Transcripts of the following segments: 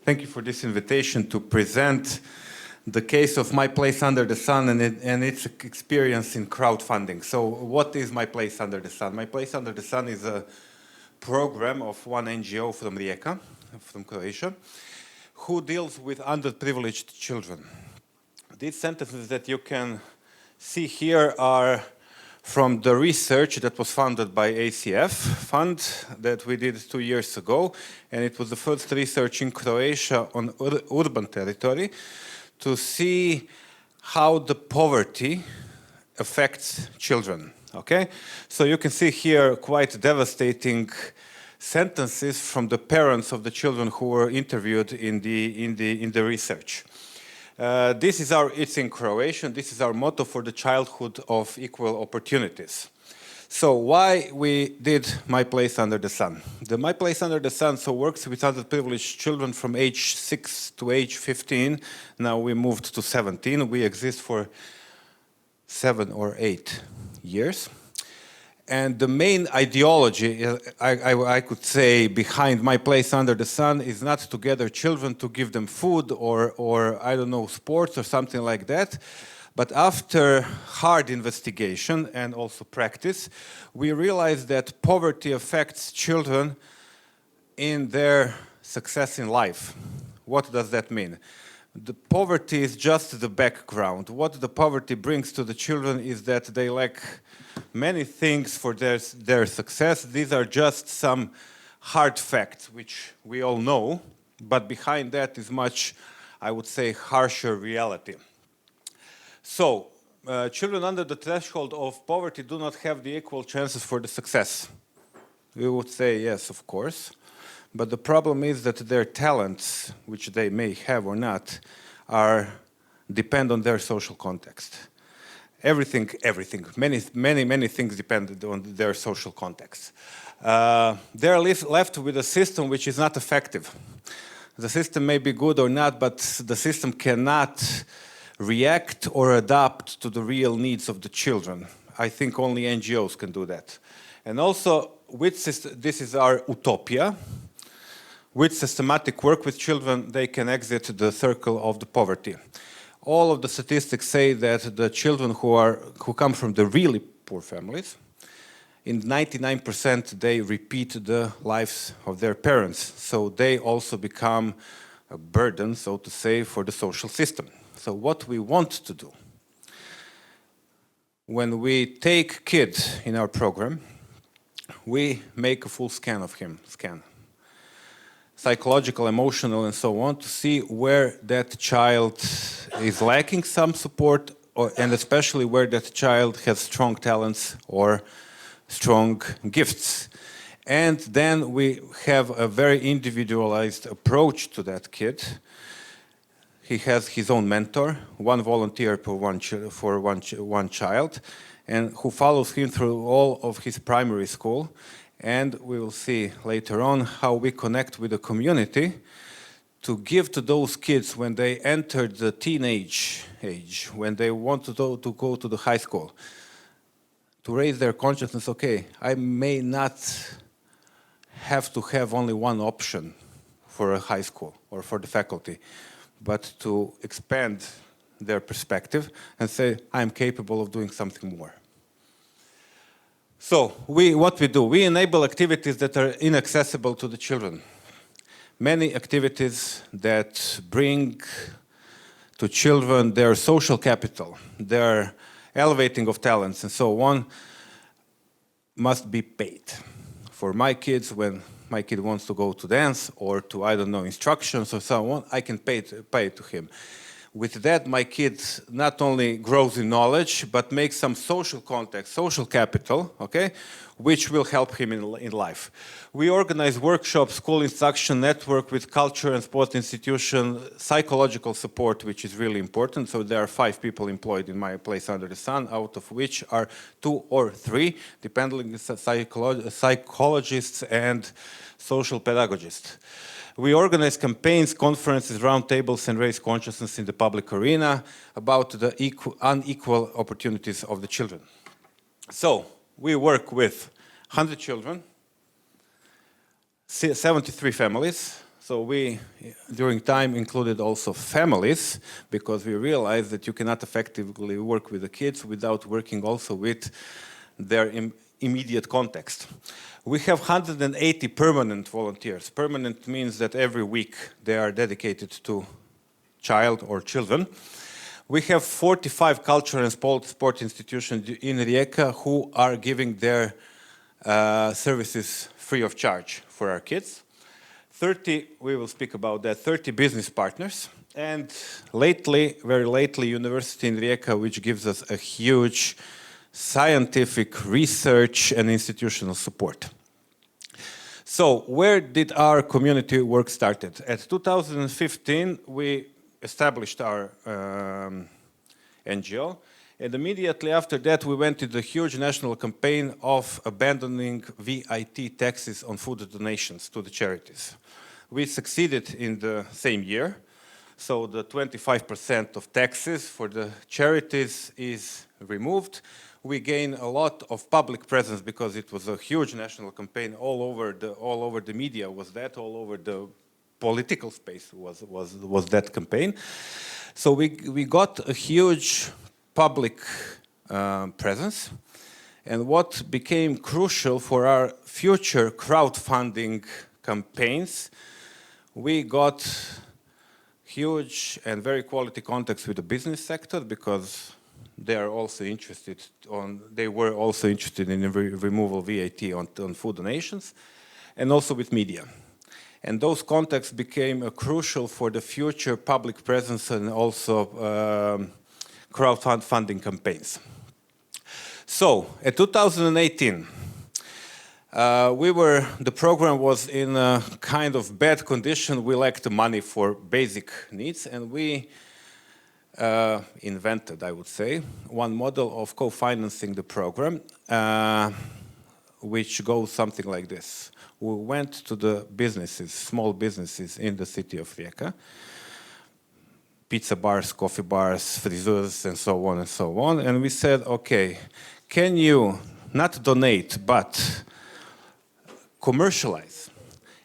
Thank you for this invitation to present the case of My Place Under the Sun and its experience in crowdfunding. So what is My Place Under the Sun? My Place Under the Sun is a program of one NGO from Rijeka, from Croatia, who deals with underprivileged children. These sentences that you can see here are from the research that was funded by ACF fund that we did 2 years ago, and it was the first research in Croatia on urban territory to see how the poverty affects children. Okay, so you can see here quite devastating sentences from the parents of the children who were interviewed in the research. It's in Croatian. This is our motto for the childhood of equal opportunities. So why we did My Place Under the Sun? The My Place Under the Sun works with underprivileged children from age 6 to age 15. Now we moved to 17. We exist for 7 or 8 years. And the main ideology, I could say, behind My Place Under the Sun is not to gather children to give them food or I don't know, sports or something like that. But after hard investigation and also practice, we realized that poverty affects children in their success in life. What does that mean? The poverty is just the background. What the poverty brings to the children is that they lack many things for their success. These are just some hard facts, which we all know, but behind that is much, I would say, harsher reality. So, children under the threshold of poverty do not have the equal chances for the success. We would say yes, of course. But the problem is that their talents, which they may have or not, depend on their social context. Everything, many things depend on their social context. They're left with a system which is not effective. The system may be good or not, but the system cannot react or adapt to the real needs of the children. I think only NGOs can do that. And also, this is our utopia. With systematic work with children, they can exit the circle of the poverty. All of the statistics say that the children who come from the really poor families, in 99% they repeat the lives of their parents. So they also become a burden, so to say, for the social system. So what we want to do, when we take kids in our program, we make a full scan of him, psychological, emotional, and so on, to see where that child is lacking some support, and especially where that child has strong talents or strong gifts. And then we have a very individualized approach to that kid. He has his own mentor, one volunteer for one child, and who follows him through all of his primary school. And we will see later on how we connect with the community to give to those kids when they enter the teenage age, when they want to go to the high school, to raise their consciousness. Okay, I may not have to have only one option for a high school or for the faculty, but to expand their perspective and say, I'm capable of doing something more. So, what we do, we enable activities that are inaccessible to the children. Many activities that bring to children their social capital, their elevating of talents and so on, must be paid. For my kids, when my kid wants to go to dance or to, I don't know, instructions or so on, I can pay to him. With that, my kid not only grows in knowledge, but makes some social context, social capital, okay, which will help him in life. We organize workshops, school instruction network with culture and sports institution, psychological support, which is really important. So there are 5 people employed in My Place Under the Sun, out of which are 2 or 3, depending on psychologists and social pedagogists. We organize campaigns, conferences, roundtables, and raise consciousness in the public arena about the unequal opportunities of the children. So, we work with 100 children, 73 families, So we, during time, included also families, because we realized that you cannot effectively work with the kids without working also with their immediate context. We have 180 permanent volunteers. Permanent means that every week they are dedicated to child or children. We have 45 cultural and sport institutions in Rijeka who are giving their services free of charge for our kids. 30, we will speak about that, 30 business partners. And lately, very lately, University in Rijeka, which gives us a huge scientific research and institutional support. So where did our community work started? At 2015, we established our NGO, and immediately after that we went into the huge national campaign of abandoning VAT taxes on food donations to the charities. We succeeded in the same year, so the 25% of taxes for the charities is removed. We gain a lot of public presence because it was a huge national campaign all over the media was that, all over the political space was that campaign. So we got a huge public presence, and what became crucial for our future crowdfunding campaigns, we got huge and very quality contacts with the business sector because they were also interested in the removal of VAT on food donations, and also with media. And those contacts became crucial for the future public presence and also crowdfunding campaigns. So, at 2018, the program was in a kind of bad condition. We lacked the money for basic needs, and we invented, I would say, one model of co-financing the program, which goes something like this. We went to the businesses, small businesses in the city of Rijeka, pizza bars, coffee bars, friseurs, and so on, and we said, okay, can you not donate, but commercialize?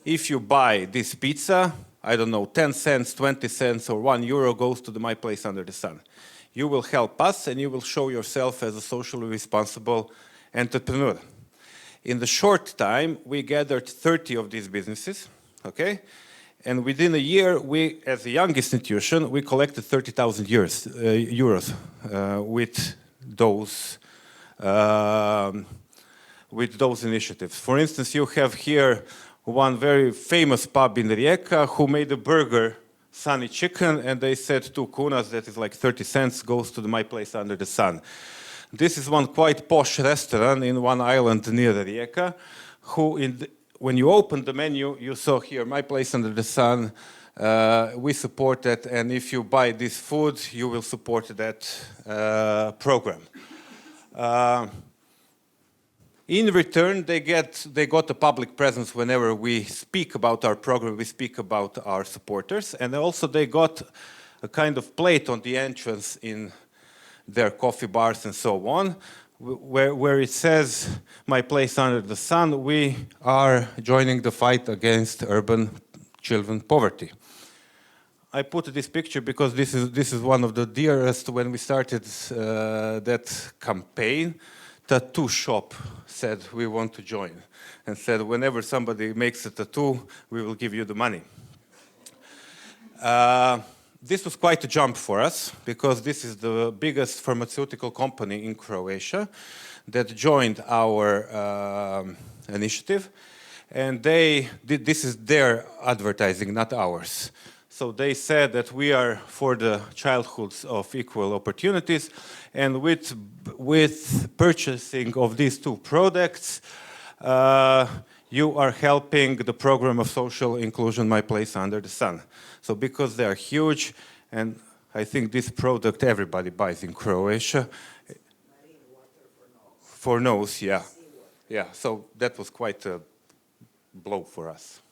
If you buy this pizza, I don't know, 10 cents, 20 cents, or €1 goes to the My Place Under the Sun. You will help us, and you will show yourself as a socially responsible entrepreneur. In the short time, we gathered 30 of these businesses, okay? And within a year, we, as a young institution, we collected 30,000 euros with those initiatives. For instance, you have here one very famous pub in Rijeka who made a burger, Sunny Chicken, and they said 2 kunas, that is like 30 cents, goes to the My Place Under the Sun. This is one quite posh restaurant in one island near Rijeka, when you open the menu, you saw here, My Place Under the Sun, we support that, and if you buy this food, you will support that program. In return, they got a public presence whenever we speak about our program, we speak about our supporters, and also they got a kind of plate on the entrance in their coffee bars and so on, where it says, My Place Under the Sun, we are joining the fight against urban children poverty. I put this picture because this is one of the dearest when we started that campaign. Tattoo shop said, we want to join, and said, whenever somebody makes a tattoo, we will give you the money. This was quite a jump for us, because this is the biggest pharmaceutical company in Croatia that joined our initiative, and this is their advertising, not ours. So they said that we are for the childhoods of equal opportunities, and with purchasing of these 2 products, you are helping the program of social inclusion, My Place Under the Sun. So because they are huge, and I think this product everybody buys in Croatia. Marine water for nose, yeah. Yeah, so that was quite a blow for us.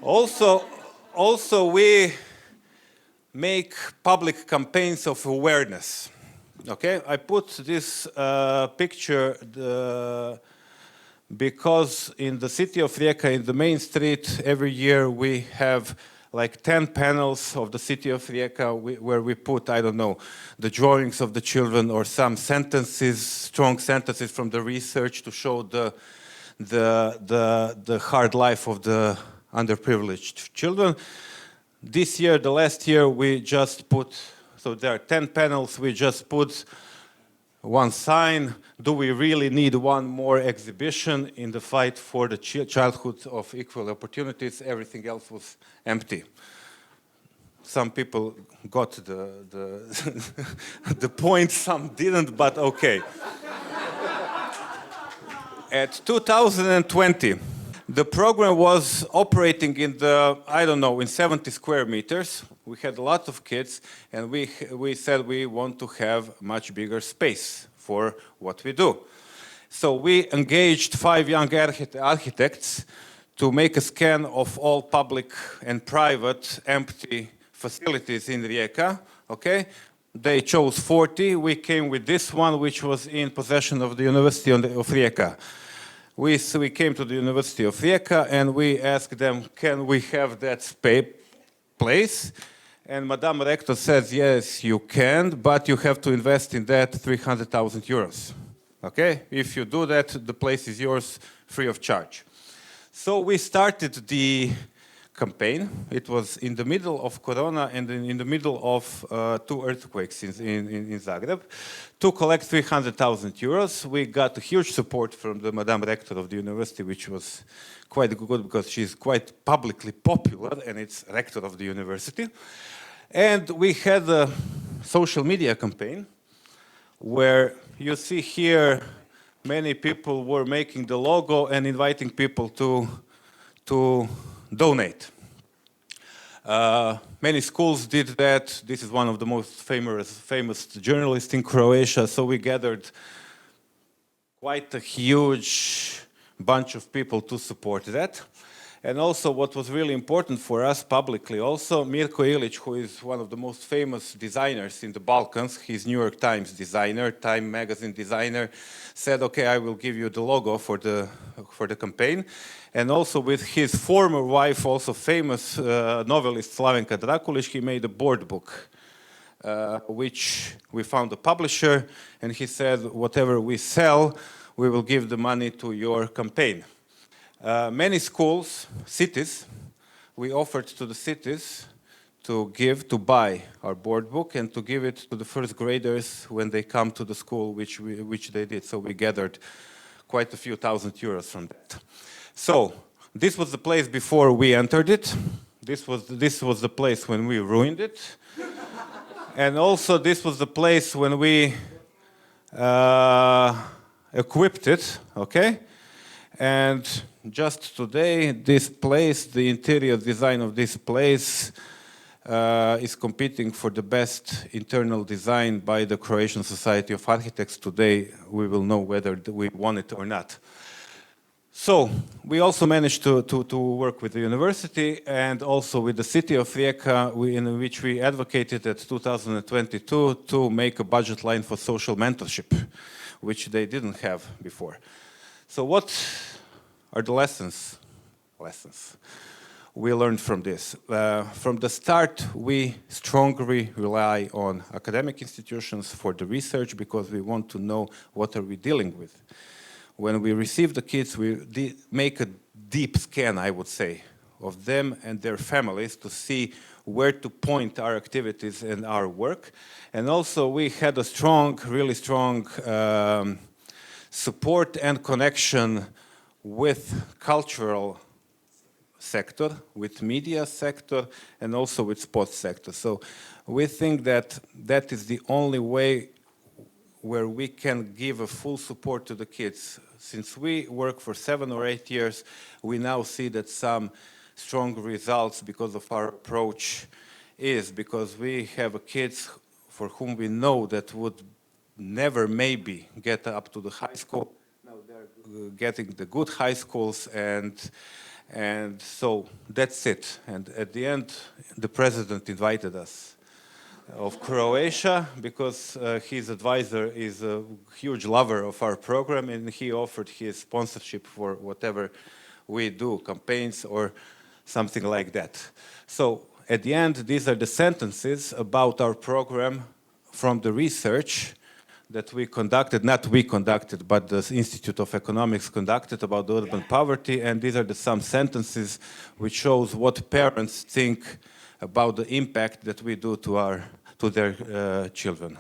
Also, we make public campaigns of awareness. Okay, I put this picture because in the city of Rijeka, in the main street, every year we have like 10 panels of the city of Rijeka where we put, I don't know, the drawings of the children or some sentences, strong sentences from the research to show the hard life of the underprivileged children. This year, the last year, we just put, so there are 10 panels, we just put one sign: do we really need one more exhibition in the fight for the childhood of equal opportunities? Everything else was empty. Some people got the point, some didn't, but okay. At 2020, the program was operating in the, I don't know, in 70 square meters. We had a lot of kids, and we said we want to have much bigger space for what we do. So we engaged 5 young architects to make a scan of all public and private empty facilities in Rijeka, okay? They chose 40. We came with this one, which was in possession of the University of Rijeka. We came to the University of Rijeka and we asked them, can we have that place? And Madame Rector says, yes, you can, but you have to invest in that 300,000 euros. Okay? If you do that, the place is yours free of charge. So we started the campaign. It was in the middle of Corona and in the middle of 2 earthquakes in Zagreb. To collect 300,000 euros, we got a huge support from the Madame Rector of the university, which was quite good because she's quite publicly popular and it's rector of the university. And we had a social media campaign where you see here many people were making the logo and inviting people to donate. Many schools did that. This is one of the most famous journalists in Croatia. So we gathered quite a huge bunch of people to support that. And also what was really important for us publicly also, Mirko Ilić, who is one of the most famous designers in the Balkans, he's New York Times designer, Time magazine designer, said, okay, I will give you the logo for the campaign. And also with his former wife, also famous novelist Slavenka Drakulić, he made a board book, which we found a publisher, and he said, whatever we sell, we will give the money to your campaign. Many schools, cities, we offered to the cities to buy our board book and to give it to the first graders when they come to the school, which they did. So we gathered quite a few thousand euros from that. So this was the place before we entered it. This was the place when we ruined it. And also this was the place when we equipped it, okay? And just today, this place, the interior design of this place is competing for the best internal design by the Croatian Society of Architects. Today, we will know whether we won it or not. So, we also managed to work with the university and also with the city of Rijeka, in which we advocated at 2022 to make a budget line for social mentorship, which they didn't have before. So what are the lessons we learned from this? From the start, we strongly rely on academic institutions for the research because we want to know what are we dealing with. When we receive the kids, we make a deep scan, I would say, of them and their families to see where to point our activities and our work. And also we had a really strong support and connection with cultural sector, with media sector, and also with sports sector. So we think that that is the only way where we can give a full support to the kids. Since we work for 7 or 8 years, we now see that some strong results because of our approach is because we have kids for whom we know that would never maybe get up to the high school. Now they're getting the good high schools, and so that's it. And at the end, the president invited us of Croatia, because his advisor is a huge lover of our program, and he offered his sponsorship for whatever we do, campaigns or something like that. So at the end, these are the sentences about our program from the research that we conducted, not we conducted, but the Institute of Economics conducted about urban poverty, and these are some sentences which shows what parents think about the impact that we do to their children.